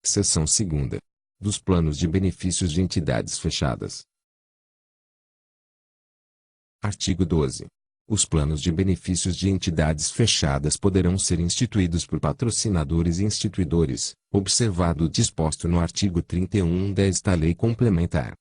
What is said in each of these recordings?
Seção 2ª. Dos planos de benefícios de entidades fechadas. Artigo 12. Os planos de benefícios de entidades fechadas poderão ser instituídos por patrocinadores e instituidores, observado o disposto no artigo 31 desta lei complementar.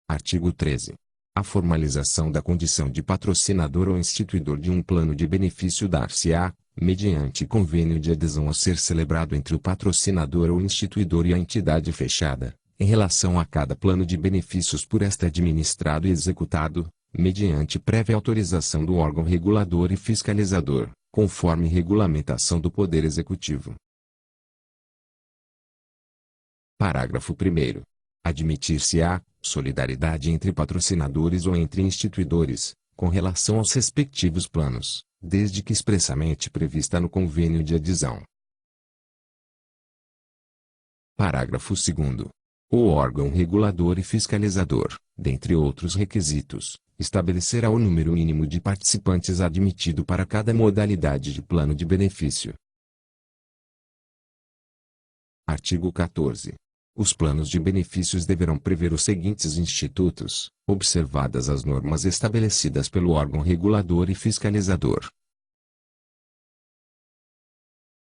Artigo 13. A formalização da condição de patrocinador ou instituidor de um plano de benefício dar-se-á, mediante convênio de adesão a ser celebrado entre o patrocinador ou instituidor e a entidade fechada, em relação a cada plano de benefícios por esta administrado e executado, mediante prévia autorização do órgão regulador e fiscalizador, conforme regulamentação do Poder Executivo. Parágrafo 1º. Admitir-se-á solidariedade entre patrocinadores ou entre instituidores, com relação aos respectivos planos, desde que expressamente prevista no convênio de adesão. Parágrafo 2º. O órgão regulador e fiscalizador, dentre outros requisitos, estabelecerá o número mínimo de participantes admitido para cada modalidade de plano de benefício. Artigo 14. Os planos de benefícios deverão prever os seguintes institutos, observadas as normas estabelecidas pelo órgão regulador e fiscalizador.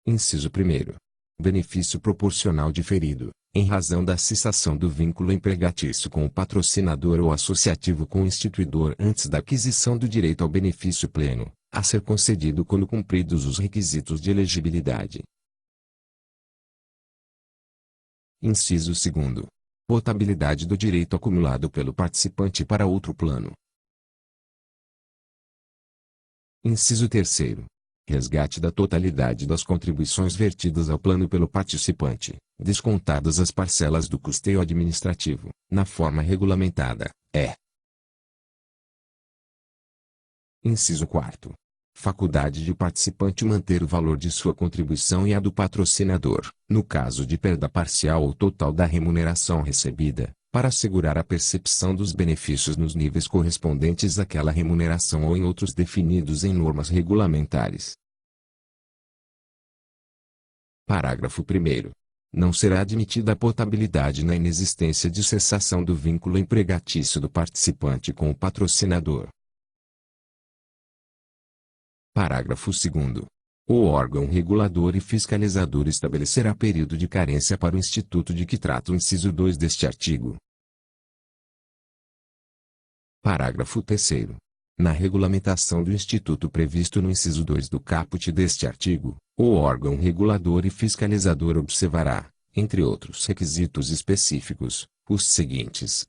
Inciso 1º. Benefício proporcional diferido, em razão da cessação do vínculo empregatício com o patrocinador ou associativo com o instituidor antes da aquisição do direito ao benefício pleno, a ser concedido quando cumpridos os requisitos de elegibilidade. Inciso 2º. Potabilidade do direito acumulado pelo participante para outro plano. Inciso 3º. Resgate da totalidade das contribuições vertidas ao plano pelo participante, descontadas as parcelas do custeio administrativo, na forma regulamentada, Inciso 4º. Faculdade de participante manter o valor de sua contribuição e a do patrocinador, no caso de perda parcial ou total da remuneração recebida, para assegurar a percepção dos benefícios nos níveis correspondentes àquela remuneração ou em outros definidos em normas regulamentares. Parágrafo 1º. Não será admitida a potabilidade na inexistência de cessação do vínculo empregatício do participante com o patrocinador. Parágrafo 2º. O órgão regulador e fiscalizador estabelecerá período de carência para o instituto de que trata o inciso 2 deste artigo. Parágrafo 3º. Na regulamentação do instituto previsto no inciso 2 do caput deste artigo, o órgão regulador e fiscalizador observará, entre outros requisitos específicos, os seguintes.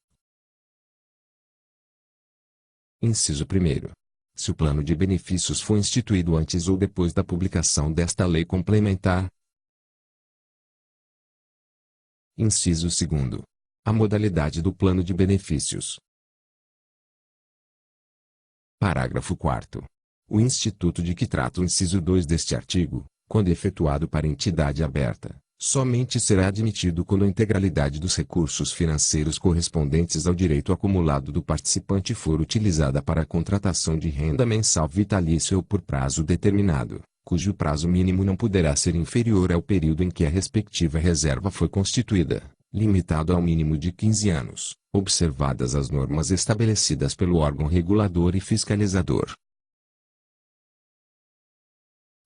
Inciso 1º. Se o plano de benefícios for instituído antes ou depois da publicação desta lei complementar. Inciso 2º. A modalidade do plano de benefícios. Parágrafo 4º. O instituto de que trata o inciso 2 deste artigo, quando efetuado para entidade aberta, somente será admitido quando a integralidade dos recursos financeiros correspondentes ao direito acumulado do participante for utilizada para a contratação de renda mensal vitalícia ou por prazo determinado, cujo prazo mínimo não poderá ser inferior ao período em que a respectiva reserva foi constituída, limitado ao mínimo de 15 anos, observadas as normas estabelecidas pelo órgão regulador e fiscalizador.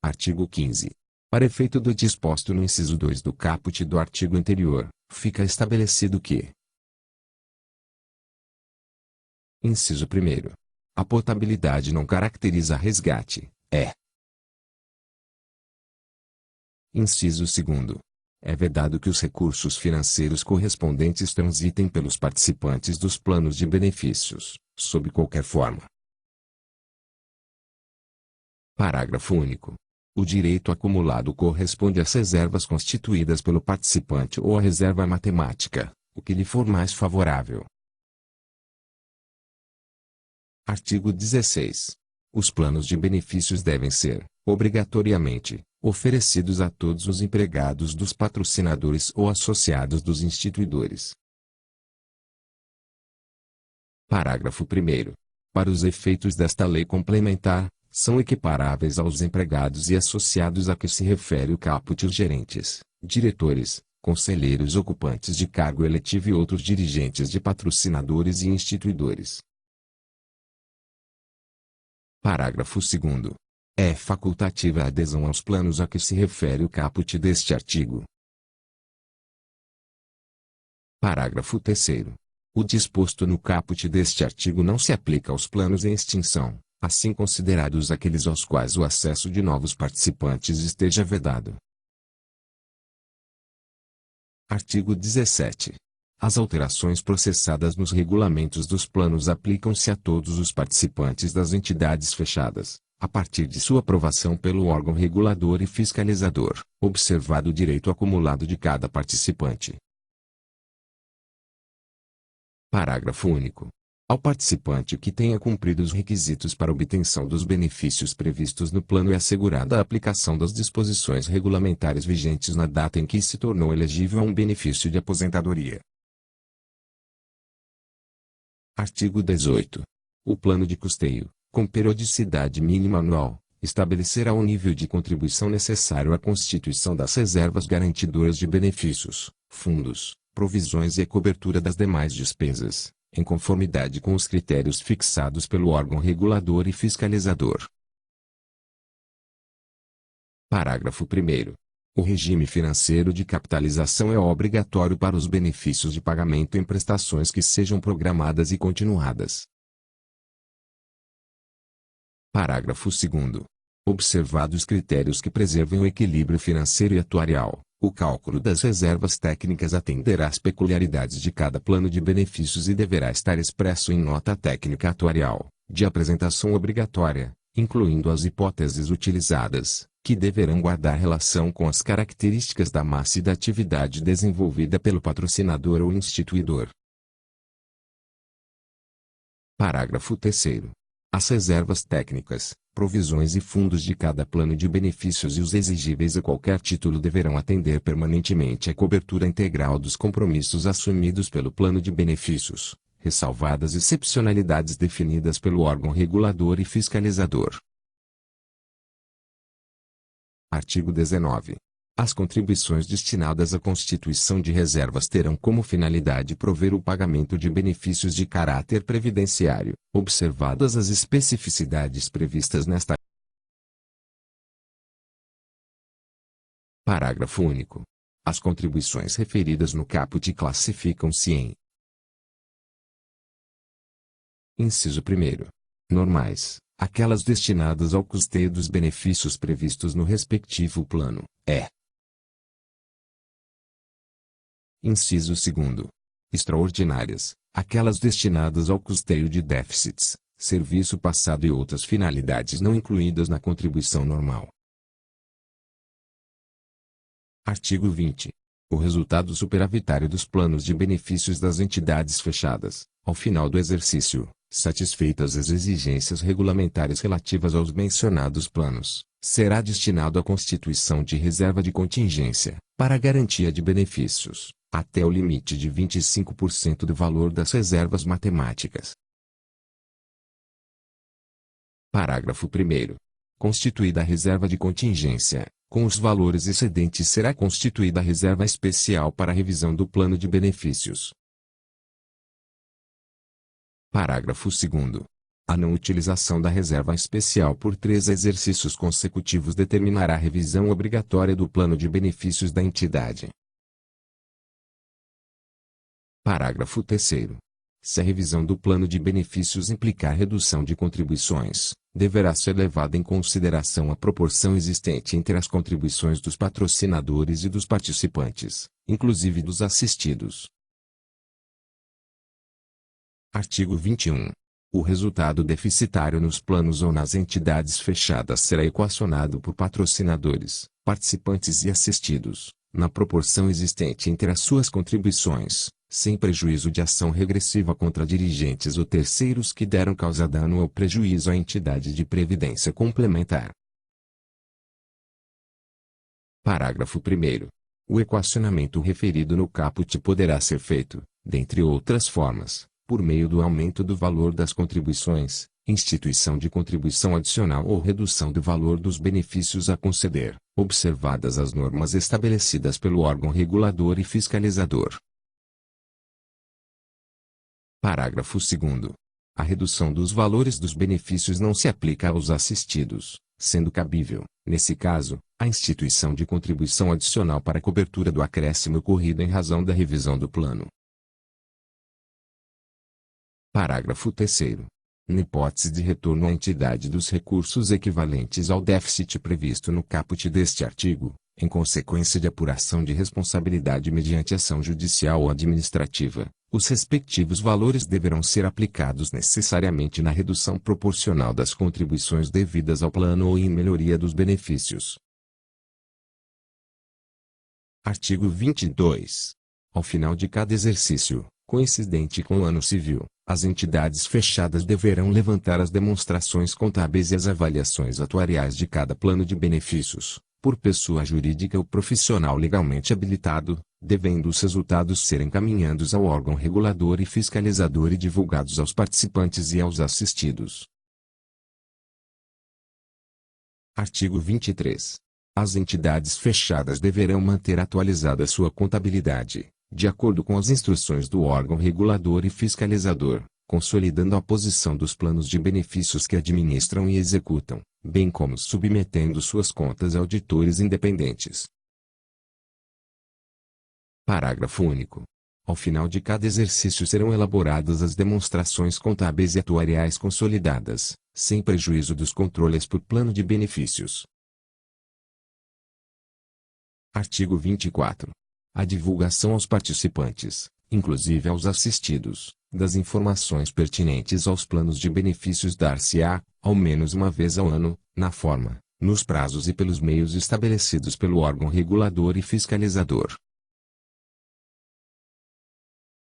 Artigo 15. Para efeito do disposto no inciso 2 do caput do artigo anterior, fica estabelecido que: Inciso 1º. A potabilidade não caracteriza resgate, Inciso 2º. É vedado que os recursos financeiros correspondentes transitem pelos participantes dos planos de benefícios, sob qualquer forma. Parágrafo único. O direito acumulado corresponde às reservas constituídas pelo participante ou à reserva matemática, o que lhe for mais favorável. Artigo 16. Os planos de benefícios devem ser, obrigatoriamente, oferecidos a todos os empregados dos patrocinadores ou associados dos instituidores. Parágrafo 1º. Para os efeitos desta lei complementar, são equiparáveis aos empregados e associados a que se refere o caput. Os gerentes, diretores, conselheiros ocupantes de cargo eletivo e outros dirigentes de patrocinadores e instituidores. Parágrafo 2º. É facultativa a adesão aos planos a que se refere o caput deste artigo. Parágrafo 3º. O disposto no caput deste artigo não se aplica aos planos em extinção, assim considerados aqueles aos quais o acesso de novos participantes esteja vedado. Artigo 17. As alterações processadas nos regulamentos dos planos aplicam-se a todos os participantes das entidades fechadas, a partir de sua aprovação pelo órgão regulador e fiscalizador, observado o direito acumulado de cada participante. Parágrafo único. Ao participante que tenha cumprido os requisitos para obtenção dos benefícios previstos no plano é assegurada a aplicação das disposições regulamentares vigentes na data em que se tornou elegível a um benefício de aposentadoria. Artigo 18. O plano de custeio, com periodicidade mínima anual, estabelecerá o nível de contribuição necessário à constituição das reservas garantidoras de benefícios, fundos, provisões e a cobertura das demais despesas, em conformidade com os critérios fixados pelo órgão regulador e fiscalizador. Parágrafo 1º. O regime financeiro de capitalização é obrigatório para os benefícios de pagamento em prestações que sejam programadas e continuadas. Parágrafo 2º. Observados critérios que preservem o equilíbrio financeiro e atuarial, o cálculo das reservas técnicas atenderá às peculiaridades de cada plano de benefícios e deverá estar expresso em nota técnica atuarial, de apresentação obrigatória, incluindo as hipóteses utilizadas, que deverão guardar relação com as características da massa e da atividade desenvolvida pelo patrocinador ou instituidor. Parágrafo 3º. As reservas técnicas, provisões e fundos de cada plano de benefícios e os exigíveis a qualquer título deverão atender permanentemente à cobertura integral dos compromissos assumidos pelo plano de benefícios, ressalvadas excepcionalidades definidas pelo órgão regulador e fiscalizador. Artigo 19. As contribuições destinadas à constituição de reservas terão como finalidade prover o pagamento de benefícios de caráter previdenciário, observadas as especificidades previstas nesta. Parágrafo único. As contribuições referidas no caput classificam-se em: Inciso 1º. Normais, aquelas destinadas ao custeio dos benefícios previstos no respectivo plano, Inciso 2º. Extraordinárias, aquelas destinadas ao custeio de déficits, serviço passado e outras finalidades não incluídas na contribuição normal. Artigo 20. O resultado superavitário dos planos de benefícios das entidades fechadas, ao final do exercício, satisfeitas as exigências regulamentares relativas aos mencionados planos, será destinado à constituição de reserva de contingência, para garantia de benefícios, até o limite de 25% do valor das reservas matemáticas. Parágrafo 1º. Constituída a reserva de contingência, com os valores excedentes será constituída a reserva especial para a revisão do plano de benefícios. Parágrafo 2º. A não utilização da reserva especial por 3 exercícios consecutivos determinará a revisão obrigatória do plano de benefícios da entidade. Parágrafo 3º. Se a revisão do plano de benefícios implicar redução de contribuições, deverá ser levada em consideração a proporção existente entre as contribuições dos patrocinadores e dos participantes, inclusive dos assistidos. Artigo 21. O resultado deficitário nos planos ou nas entidades fechadas será equacionado por patrocinadores, participantes e assistidos, na proporção existente entre as suas contribuições, sem prejuízo de ação regressiva contra dirigentes ou terceiros que deram causa dano ou prejuízo à entidade de previdência complementar. Parágrafo 1º. O equacionamento referido no caput poderá ser feito, dentre outras formas, por meio do aumento do valor das contribuições, instituição de contribuição adicional ou redução do valor dos benefícios a conceder, observadas as normas estabelecidas pelo órgão regulador e fiscalizador. Parágrafo 2º. A redução dos valores dos benefícios não se aplica aos assistidos, sendo cabível, nesse caso, a instituição de contribuição adicional para a cobertura do acréscimo ocorrido em razão da revisão do plano. Parágrafo 3º. Na hipótese de retorno à entidade dos recursos equivalentes ao déficit previsto no caput deste artigo, em consequência de apuração de responsabilidade mediante ação judicial ou administrativa, os respectivos valores deverão ser aplicados necessariamente na redução proporcional das contribuições devidas ao plano ou em melhoria dos benefícios. Artigo 22. Ao final de cada exercício, coincidente com o ano civil, as entidades fechadas deverão levantar as demonstrações contábeis e as avaliações atuariais de cada plano de benefícios, por pessoa jurídica ou profissional legalmente habilitado, devendo os resultados serem encaminhados ao órgão regulador e fiscalizador e divulgados aos participantes e aos assistidos. Artigo 23. As entidades fechadas deverão manter atualizada sua contabilidade, de acordo com as instruções do órgão regulador e fiscalizador, consolidando a posição dos planos de benefícios que administram e executam, bem como submetendo suas contas a auditores independentes. Parágrafo único. Ao final de cada exercício serão elaboradas as demonstrações contábeis e atuariais consolidadas, sem prejuízo dos controles por plano de benefícios. Artigo 24. A divulgação aos participantes, inclusive aos assistidos, das informações pertinentes aos planos de benefícios dar-se-á, ao menos uma vez ao ano, na forma, nos prazos e pelos meios estabelecidos pelo órgão regulador e fiscalizador.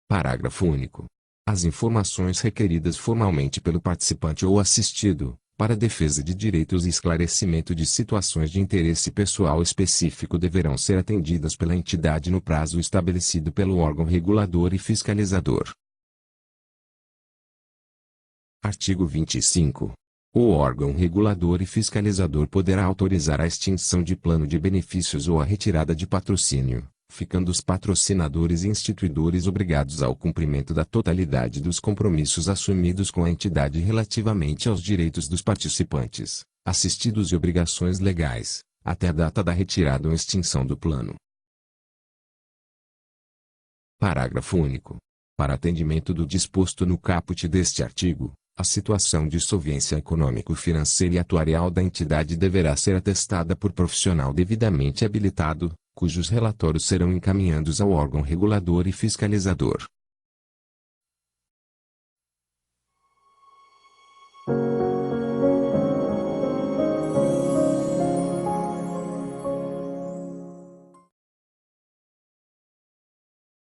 Parágrafo único. As informações requeridas formalmente pelo participante ou assistido, para defesa de direitos e esclarecimento de situações de interesse pessoal específico deverão ser atendidas pela entidade no prazo estabelecido pelo órgão regulador e fiscalizador. Artigo 25. O órgão regulador e fiscalizador poderá autorizar a extinção de plano de benefícios ou a retirada de patrocínio, ficando os patrocinadores e instituidores obrigados ao cumprimento da totalidade dos compromissos assumidos com a entidade relativamente aos direitos dos participantes, assistidos e obrigações legais, até a data da retirada ou extinção do plano. Parágrafo único. Para atendimento do disposto no caput deste artigo, a situação de solvência econômico-financeira e atuarial da entidade deverá ser atestada por profissional devidamente habilitado, cujos relatórios serão encaminhados ao órgão regulador e fiscalizador.